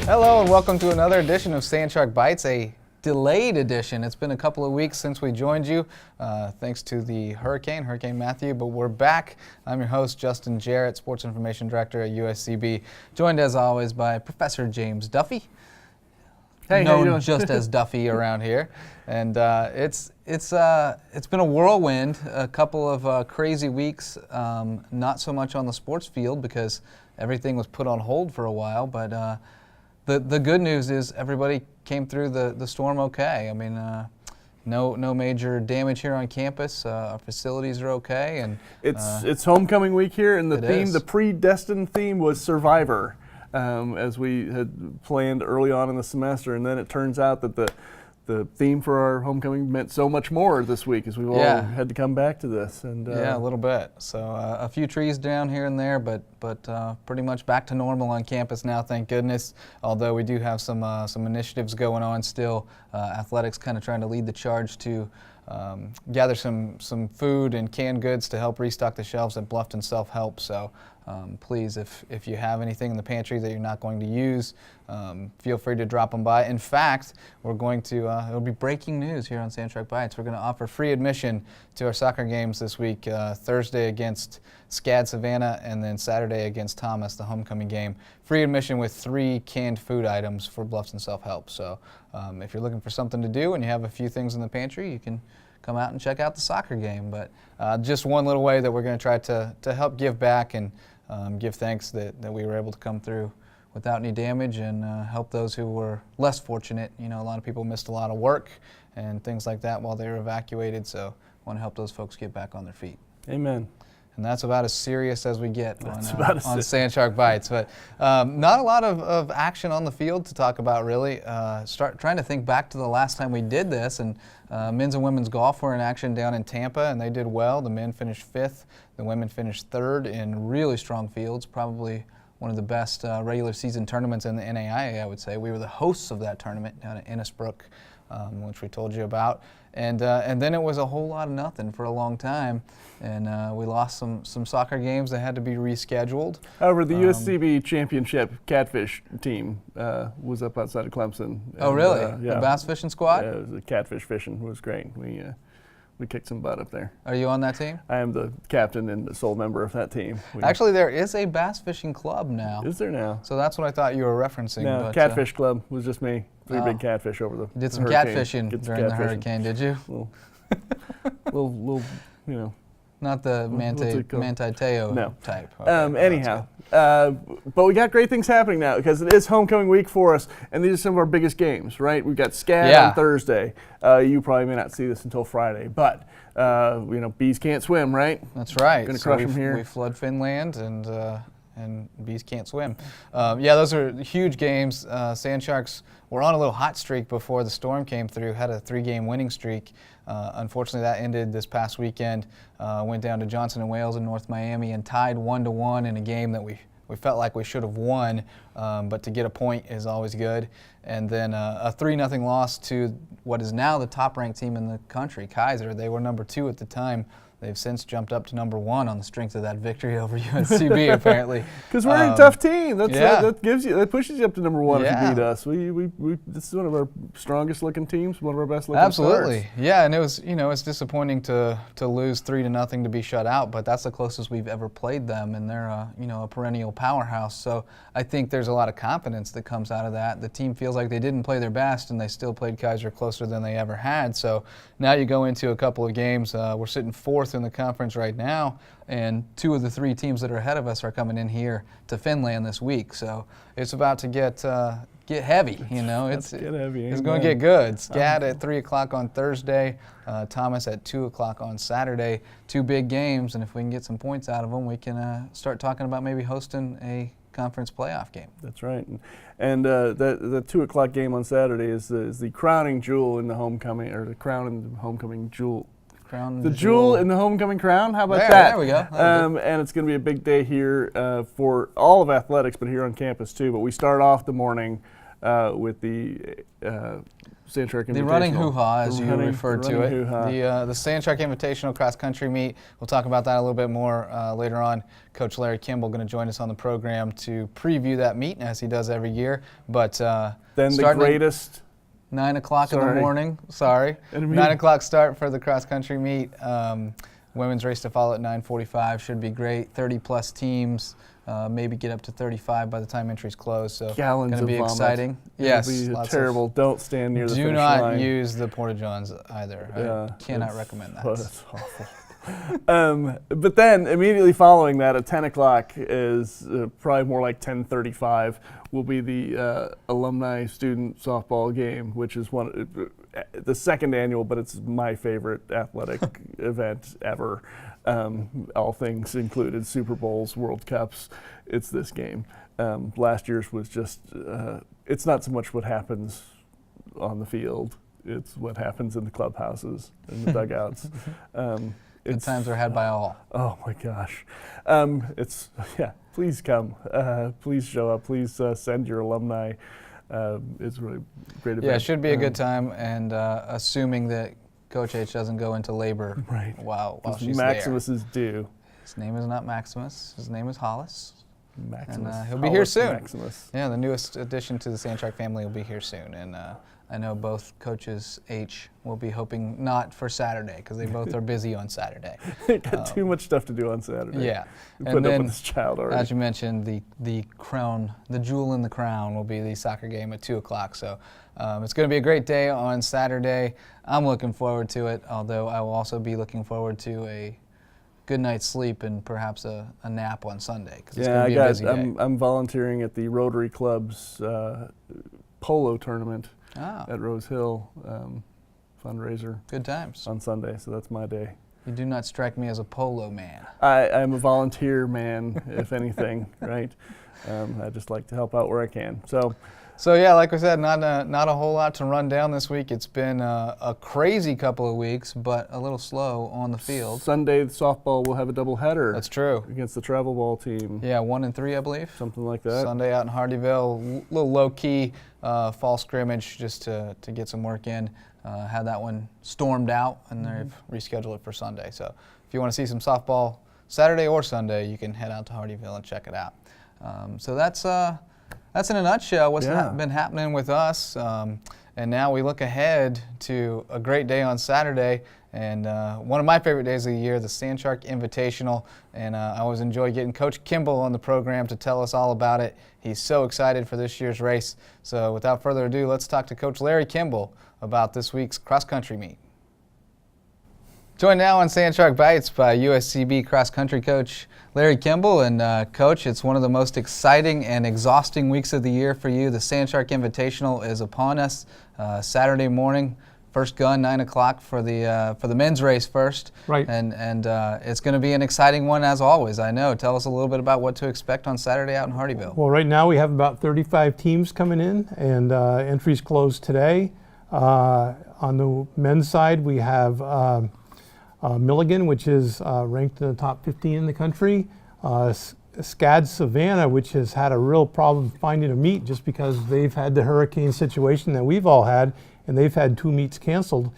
Hello and welcome to another edition of Sandshark Bites, a delayed edition. It's been a couple of weeks since we joined you, thanks to the Hurricane Matthew, but we're back. I'm your host, Justin Jarrett, Sports Information Director at USCB, joined as always by Professor James Duffy, known just as Duffy around here. And it's been a whirlwind, a couple of crazy weeks, not so much on the sports field because everything was put on hold for a while, but the good news is everybody came through the storm okay. I mean, no major damage here on campus. Our facilities are okay, and it's homecoming week here, and the predestined theme was Survivor, as we had planned early on in the semester, and then it turns out that the theme for our homecoming meant so much more this week as we've all had to come back to this. And yeah, a little bit. So a few trees down here and there, but pretty much back to normal on campus now, thank goodness. Although we do have some initiatives going on still. Athletics kind of trying to lead the charge to gather some food and canned goods to help restock the shelves at Bluffton Self-Help. So please, if you have anything in the pantry that you're not going to use, feel free to drop them by. In fact, we're going to, it'll be breaking news here on Sandshark Bites. We're going to offer free admission to our soccer games this week, Thursday against SCAD Savannah and then Saturday against Thomas, the homecoming game. Free admission with 3 canned food items for Bluffton Self-Help. So if you're looking for something to do and you have a few things in the pantry, you can come out and check out the soccer game. But just one little way that we're going to try to help give back and give thanks that we were able to come through without any damage and help those who were less fortunate. You know, a lot of people missed a lot of work and things like that while they were evacuated, so I want to help those folks get back on their feet. Amen. And that's about as serious as we get on Sandshark Bites. But not a lot of action on the field to talk about, really. Trying to think back to the last time we did this, and men's and women's golf were in action down in Tampa, and they did well. The men finished 5th. The women finished 3rd in really strong fields, probably one of the best regular season tournaments in the NAIA, I would say. We were the hosts of that tournament down at Innisbrook, which we told you about. And then it was a whole lot of nothing for a long time, and we lost some soccer games that had to be rescheduled. However, the USCB championship catfish team was up outside of Clemson. Oh, really? The bass fishing squad? Yeah, it was the catfish fishing. It was great. We kicked some butt up there. Are you on that team? I am the captain and the sole member of that team. Actually, there is a bass fishing club now. Is there now? So that's what I thought you were referencing. No, but, catfish club was just me. 3 big catfish over the Did some hurricane. catfishing during the hurricane, did you? Little, you know. Not the Manti Teo type. Okay, anyhow, but we got great things happening now because it is homecoming week for us, and these are some of our biggest games, right? We've got SCAD on Thursday. You probably may not see this until Friday, but bees can't swim, right? That's right. Going to crush them here. We flood Finland, and bees can't swim. Those are huge games. Sandsharks were on a little hot streak before the storm came through, had a 3-game winning streak. Unfortunately, that ended this past weekend. Went down to Johnson & Wales in North Miami and tied 1-1 in a game that we felt like we should have won, but to get a point is always good. And then a 3-0 loss to what is now the top-ranked team in the country, Kaiser. They were number 2 at the time. They've since jumped up to number 1 on the strength of that victory over UNCB, apparently. Because we're a tough team. That pushes you up to number 1 if you beat us. This is one of our strongest looking teams, one of our best looking Absolutely. stars. Yeah, and it was, it's disappointing to lose 3-0 to be shut out, but that's the closest we've ever played them, and they're a perennial powerhouse. So I think there's a lot of confidence that comes out of that. The team feels like they didn't play their best, and they still played Kaiser closer than they ever had. So now you go into a couple of games. We're sitting 4th in the conference right now, and 2 of the 3 teams that are ahead of us are coming in here to Finland this week. So it's about to get heavy. It's going to get good. SCAD at 3 o'clock on Thursday, Thomas at 2 o'clock on Saturday. 2 big games, and if we can get some points out of them, we can start talking about maybe hosting a conference playoff game. That's right, and the 2 o'clock game on Saturday is the crowning jewel in the homecoming, or the crown in the homecoming jewel. The jewel in the homecoming crown. How about that? There we go. And it's going to be a big day here for all of athletics, but here on campus too. But we start off the morning with the Sand Shark Invitational. The running hoo-ha, as you referred to it. Hoo-ha. The Sand Shark Invitational cross country meet. We'll talk about that a little bit more later on. Coach Larry Kimball going to join us on the program to preview that meet, as he does every year. But then the greatest. 9 o'clock in the morning. Sorry. 9 o'clock start for the cross country meet. Women's race to follow at 9:45. Should be great. 30-plus teams. Maybe get up to 35 by the time entries close. So gallons going to be vomit. Exciting. Yes, terrible. Don't stand near the finish line. Do not use the Porta Johns either. Yeah, I cannot recommend that. Oh, that's awful. But then immediately following that at 10 o'clock is probably more like 10:35 will be the alumni student softball game, which is the second annual, but it's my favorite athletic event ever. All things included, Super Bowls, World Cups, it's this game. Last year's was just, it's not so much what happens on the field, it's what happens in the clubhouses and the dugouts. Good times are had by all. Oh my gosh. Please come. Please show up. Please send your alumni. It's really a great event. Yeah, it should be a good time, and assuming that Coach H doesn't go into labor while she's Maximus there. is due. His name is not Maximus. His name is Hollis. Maximus. And he'll be here soon. Maximus. Yeah, the newest addition to the Sand Shark family will be here soon. And I know both coaches H will be hoping not for Saturday, because they both are busy on Saturday. Got too much stuff to do on Saturday. Yeah. Putting up with this child already. As you mentioned, the crown, the jewel in the crown will be the soccer game at 2 o'clock. So it's going to be a great day on Saturday. I'm looking forward to it, although I will also be looking forward to a good night's sleep and perhaps a nap on Sunday, because it's going to be a busy day. I'm volunteering at the Rotary Club's polo tournament at Rose Hill fundraiser. Good times. On Sunday, so that's my day. You do not strike me as a polo man. I'm a volunteer man, if anything, right? I just like to help out where I can. So yeah, like I said, not a whole lot to run down this week. It's been a crazy couple of weeks, but a little slow on the field. Sunday, the softball will have a doubleheader. That's true. Against the travel ball team. Yeah, 1 and 3, I believe. Something like that. Sunday out in Hardyville, little low-key fall scrimmage just to get some work in. Had that one stormed out, and they've rescheduled it for Sunday. So if you want to see some softball Saturday or Sunday, you can head out to Hardyville and check it out. So that's in a nutshell what's been happening with us. And now we look ahead to a great day on Saturday, and one of my favorite days of the year, the Sand Shark Invitational. And I always enjoy getting Coach Kimball on the program to tell us all about it. He's so excited for this year's race. So without further ado, let's talk to Coach Larry Kimball about this week's cross-country meet. Joined now on Sand Shark Bites by USCB cross-country coach Larry Kimball. And Coach, it's one of the most exciting and exhausting weeks of the year for you. The Sand Shark Invitational is upon us Saturday morning. First gun, 9 o'clock for the men's race first. Right. And it's going to be an exciting one as always, I know. Tell us a little bit about what to expect on Saturday out in Hardyville. Well, right now we have about 35 teams coming in, and entries close today. On the men's side, we have Milligan, which is ranked in the top 15 in the country. SCAD Savannah, which has had a real problem finding a meet just because they've had the hurricane situation that we've all had, and they've had 2 meets canceled.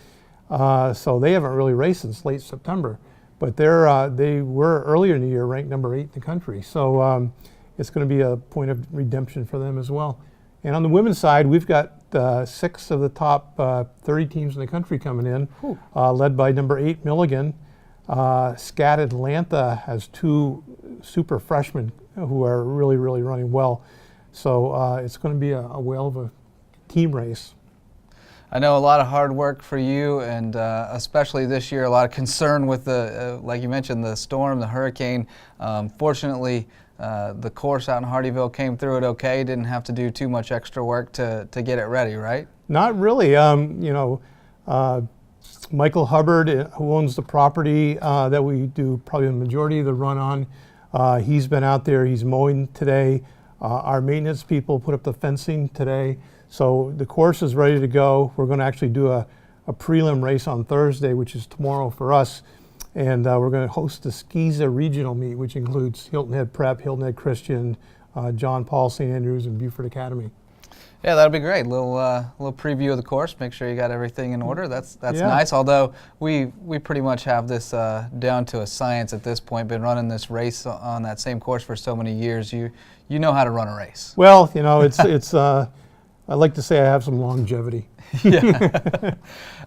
So they haven't really raced since late September. But they were earlier in the year ranked number 8 in the country. So it's going to be a point of redemption for them as well. And on the women's side, we've got 6 of the top 30 teams in the country coming in, led by number 8 Milligan. SCAD Atlanta has 2 super freshmen who are really, really running well. So it's going to be a whale of a team race. I know a lot of hard work for you, and especially this year, a lot of concern with the, like you mentioned, the storm, the hurricane. Fortunately, the course out in Hardyville came through it okay. Didn't have to do too much extra work to get it ready, right? Not really. Michael Hubbard, who owns the property that we do probably the majority of the run on, he's been out there. He's mowing today. Our maintenance people put up the fencing today. So the course is ready to go. We're going to actually do a prelim race on Thursday, which is tomorrow for us. And we're going to host the SCISA regional meet, which includes Hilton Head Prep, Hilton Head Christian, John Paul St. Andrews, and Buford Academy. Yeah, that'll be great. Little preview of the course. Make sure you got everything in order. That's Yeah. nice. Although we pretty much have this down to a science at this point. Been running this race on that same course for so many years. You know how to run a race. Well, it's I like to say I have some longevity. Yeah.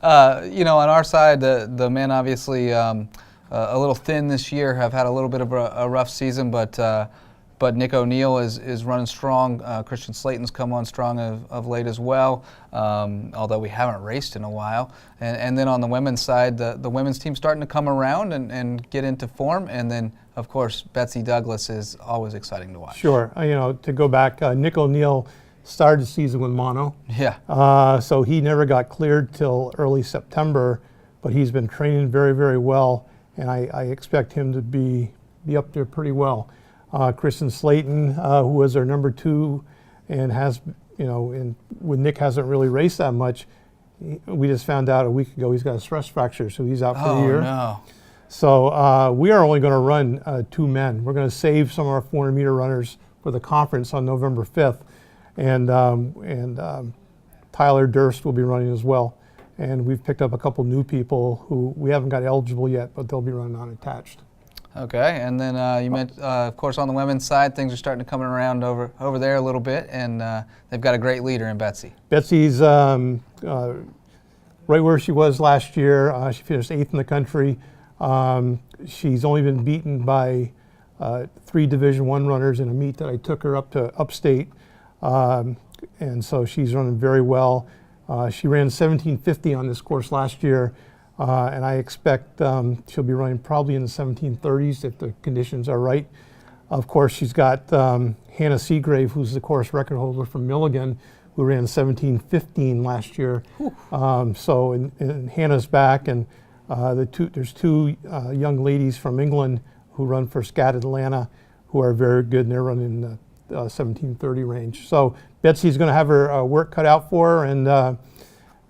On our side, the men obviously a little thin this year. Have had a little bit of a rough season, but Nick O'Neill is running strong. Christian Slayton's come on strong of late as well, although we haven't raced in a while. And then on the women's side, the women's team's starting to come around and get into form. And then, of course, Betsy Douglas is always exciting to watch. Sure. To go back, Nick O'Neill started the season with mono. Yeah. So he never got cleared till early September, but he's been training very, very well, and I expect him to be up there pretty well. Kristen Slayton, who was our number 2 and has, and when Nick hasn't really raced that much, we just found out a week ago he's got a stress fracture, so he's out for the year. Oh, no. So we are only going to run 2 men. We're going to save some of our 400-meter runners for the conference on November 5th, and Tyler Durst will be running as well. And we've picked up a couple new people who we haven't got eligible yet, but they'll be running unattached. Okay, and then you meant, of course, on the women's side, things are starting to come around over there a little bit, and they've got a great leader in Betsy. Betsy's right where she was last year. She finished 8th in the country. She's only been beaten by 3 Division I runners in a meet that I took her up to upstate, and so she's running very well. She ran 17:50 on this course last year. And I expect she'll be running probably in the 17:30s if the conditions are right. Of course, she's got Hannah Seagrave, who's the course record holder from Milligan, who ran 17:15 last year. And Hannah's back, and there's 2 young ladies from England who run for SCAT Atlanta, who are very good, and they're running in the 17:30 range. So Betsy's going to have her work cut out for her,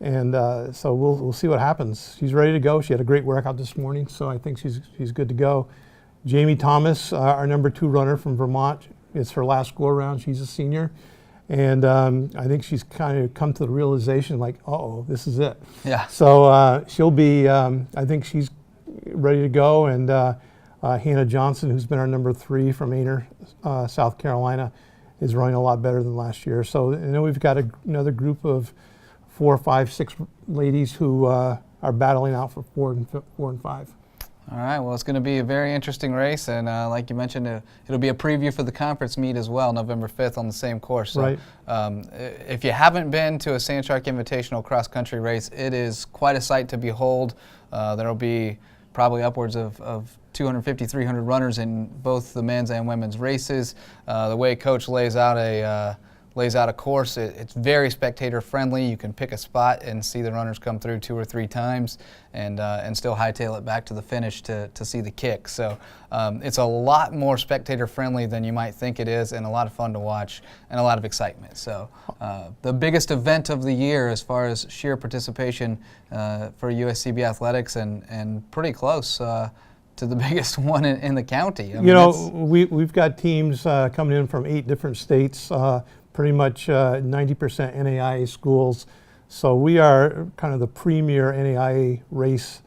and so we'll see what happens. She's ready to go. She had a great workout this morning, so I think she's good to go. Jamie Thomas, our number 2 runner from Vermont, it's her last go-around. She's a senior, and I think she's kind of come to the realization, like, uh-oh, this is it. Yeah. So she'll be, I think she's ready to go, and Hannah Johnson, who's been our number 3 from Aner, South Carolina, is running a lot better than last year. So we've got another group of 4, 5, 6 ladies who are battling out for 4 and 5. All right, well, it's going to be a very interesting race, and like you mentioned, it'll be a preview for the conference meet as well, November 5th on the same course. So, right. If you haven't been to a Sand Shark Invitational cross-country race, it is quite a sight to behold. There will be probably upwards of 250, 300 runners in both the men's and women's races. The way Coach lays out a course, it's very spectator friendly. You can pick a spot and see the runners come through 2 or 3 times and still hightail it back to the finish to see the kick. So it's a lot more spectator friendly than you might think it is, and a lot of fun to watch and a lot of excitement. So the biggest event of the year as far as sheer participation for USCB Athletics, and pretty close to the biggest one in the county. I mean, we've got teams coming in from 8 different states, pretty much 90% NAIA schools. So we are kind of the premier NAIA race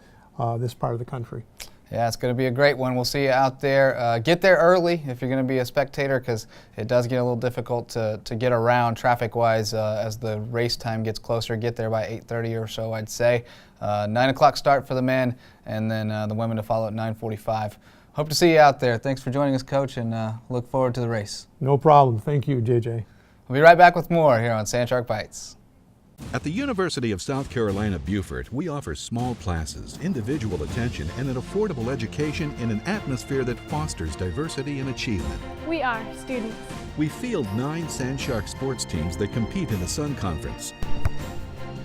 this part of the country. Yeah, it's going to be a great one. We'll see you out there. Get there early if you're going to be a spectator, because it does get a little difficult to get around traffic-wise as the race time gets closer. Get there by 8:30 or so, I'd say. 9 o'clock start for the men, and then the women to follow at 9:45. Hope to see you out there. Thanks for joining us, Coach, and look forward to the race. No problem. Thank you, JJ. We'll be right back with more here on Sand Shark Bites. At the University of South Carolina, Beaufort, we offer small classes, individual attention, and an affordable education in an atmosphere that fosters diversity and achievement. We are students. We field 9 Sand Shark sports teams that compete in the Sun Conference.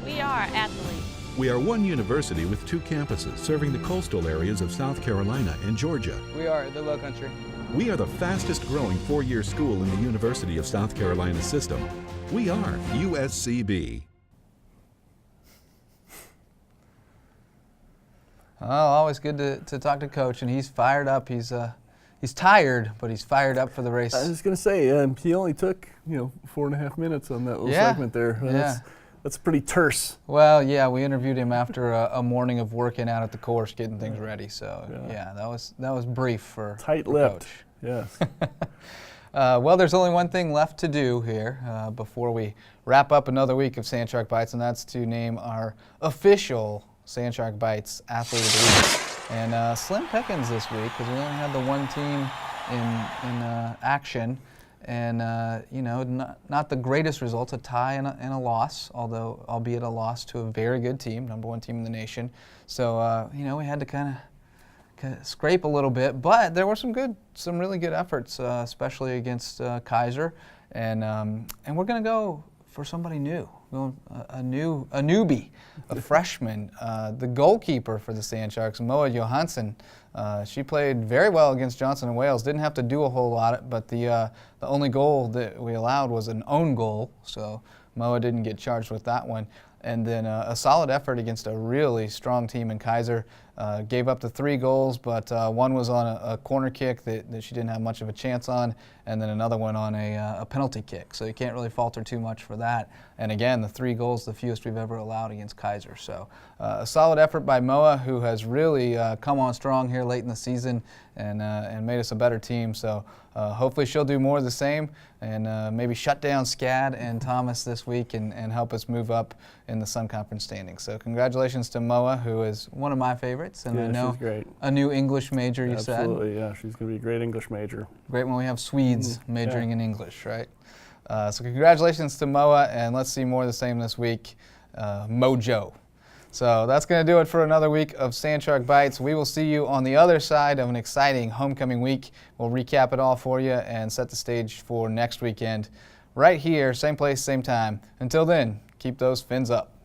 We are athletes. We are one university with 2 campuses serving the coastal areas of South Carolina and Georgia. We are the Low Country. We are the fastest growing 4-year school in the University of South Carolina system. We are USCB. Well, always good to talk to Coach, and he's fired up. He's he's tired, but he's fired up for the race. I was going to say, he only took 4.5 minutes on that little segment there. That's pretty terse. Well, yeah, we interviewed him after a morning of working out at the course, getting things ready. So yeah, that was brief for tight-lipped. Coach. Yes. Well, there's only one thing left to do here before we wrap up another week of Sandshark Bites, and that's to name our official Sandshark Bites Athlete of the Week. And slim pickings this week because we only had the one team in action. And not the greatest results, a tie and a loss, although albeit a loss to a very good team, number one team in the nation. So we had to kind of scrape a little bit, but there were some really good efforts, especially against Kaiser, and we're going to go for somebody new, a newbie, a freshman, the goalkeeper for the Sandsharks, Moa Johansson. She played very well against Johnson & Wales. Didn't have to do a whole lot, but the only goal that we allowed was an own goal, so Moa didn't get charged with that one. And then a solid effort against a really strong team in Kaiser. Gave up the 3 goals, but one was on a corner kick that she didn't have much of a chance on, and then another one on a penalty kick. So you can't really falter too much for that. And again, the 3 goals, the fewest we've ever allowed against Kaiser. So a solid effort by Moa, who has really come on strong here late in the season and made us a better team. So hopefully she'll do more of the same and maybe shut down SCAD and Thomas this week and help us move up in the Sun Conference standings. So congratulations to Moa, who is one of my favorites. And I know she's great. A new English major, you said? Absolutely, yeah. She's going to be a great English major. Great when we have Swedes majoring in English, right? So congratulations to Moa, and let's see more of the same this week. Mojo. So that's going to do it for another week of Sandshark Bites. We will see you on the other side of an exciting homecoming week. We'll recap it all for you and set the stage for next weekend right here, same place, same time. Until then, keep those fins up.